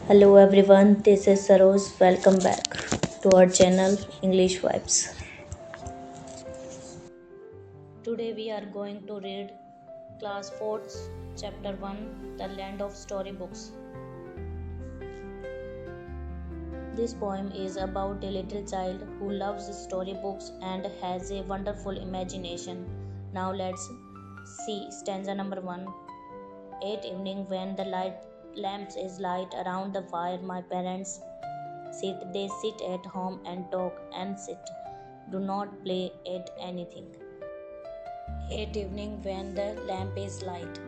Hello everyone, this is Saroj. Welcome back to our channel English Vibes. Today we are going to read class 4th chapter 1 The Land of Storybooks. This poem is about a little child who loves storybooks and has a wonderful imagination. Now let's see stanza number 1. At evening when the lamps is light around the fire my parents they sit at home and talk and sit. Do not play at anything. At evening when the lamp is light.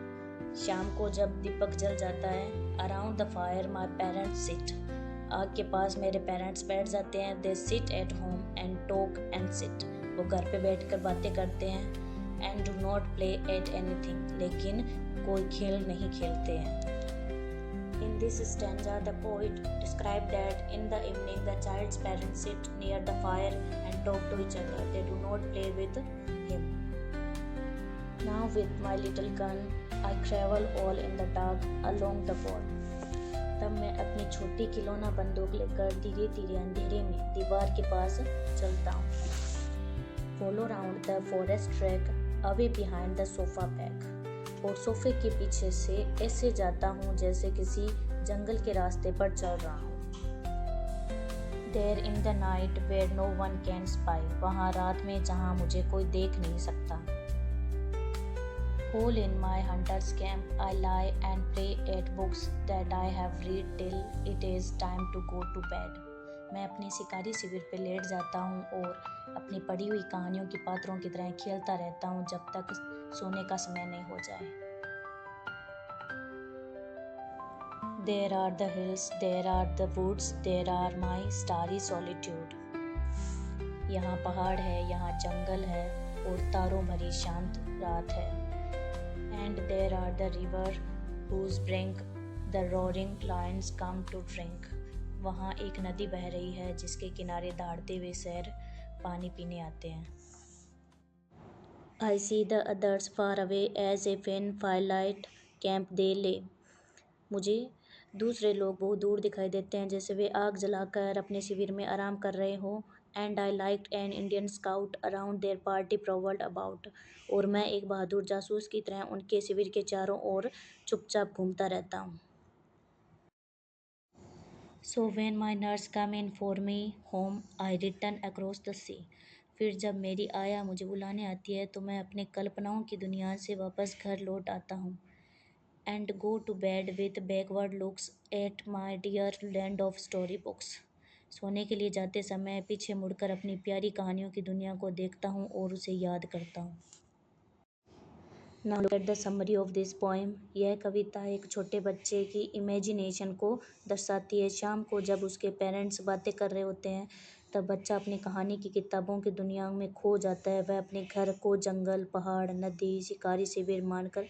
शाम को जब दीपक जल जाता है. Around the fire my parents sit. आग के पास मेरे parents बैठ जाते हैं. They sit at home and talk and sit. वो घर पे बैठकर बातें करते हैं. And do not play at anything. लेकिन कोई खेल नहीं खेलते हैं. In this stanza, the poet described that in the evening the child's parents sit near the fire and talk to each other. They do not play with him. Now with my little gun, I travel all in the dark along the wall. तब मैं अपनी छोटी खिलौना बंदूक लेकर धीरे धीरे अंधेरे में दीवार के पास चलता हूँ. Follow round the forest track away behind the sofa back. और सोफे के पीछे से ऐसे जाता हूँ जैसे किसी जंगल के रास्ते पर चल रहा हूँ. There in the night where no one can spy. वहाँ रात में जहाँ मुझे कोई देख नहीं सकता. Hole in my hunter's camp I lie and pray at books that I have read till it is time to go to bed. मैं अपने शिकारी शिविर पे लेट जाता हूँ और अपनी पढ़ी हुई कहानियों की पात्रों की तरह खेलता रहता हूँ जब तक सोने का समय नहीं हो जाए. There are the hills, there are the woods, there are my starry solitude. यहाँ पहाड़ है, यहाँ जंगल है और तारों भरी शांत रात है. And there are the river whose brink the roaring lions come to drink. वहाँ एक नदी बह रही है जिसके किनारे दहाड़ते हुए शेर पानी पीने आते हैं. I see the others far away as if in firelight camp they lay. मुझे दूसरे लोग बहुत दूर दिखाई देते हैं जैसे वे आग जलाकर अपने शिविर में आराम कर रहे हो. And I liked an Indian scout around their party prowled about. और मैं एक बहादुर जासूस की तरह उनके शिविर के चारों ओर चुपचाप घूमता रहता हूँ. So when my nurse come in for me home, I return across the sea. फिर जब मेरी आया मुझे बुलाने आती है तो मैं अपने कल्पनाओं की दुनिया से वापस घर लौट आता हूँ. And go to bed with backward looks at my dear land of storybooks. सोने के लिए जाते समय पीछे मुड़कर अपनी प्यारी कहानियों की दुनिया को देखता हूँ और उसे याद करता हूँ. Now look at the summary of this poem. यह कविता एक छोटे बच्चे की इमेजिनेशन को दर्शाती है. शाम को जब उसके पेरेंट्स बातें कर रहे होते हैं तब बच्चा अपनी कहानी की किताबों की दुनिया में खो जाता है. वह अपने घर को जंगल, पहाड़, नदी, शिकारी शिविर मानकर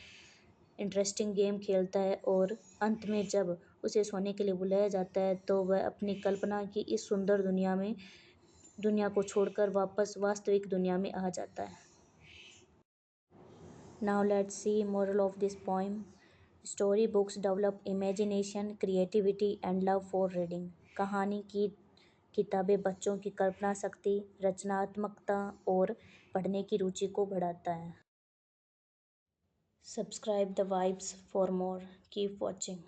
इंटरेस्टिंग गेम खेलता है और अंत में जब उसे सोने के लिए बुलाया जाता है तो वह अपनी कल्पना की इस सुंदर दुनिया को छोड़कर वापस वास्तविक दुनिया में आ जाता है. Now let's see moral of this poem. Storybooks develop imagination, creativity and love for reading. कहानी की किताबें बच्चों की कल्पना शक्ति, रचनात्मकता और पढ़ने की रुचि को बढ़ाता है. Subscribe the Vibes for more. Keep watching.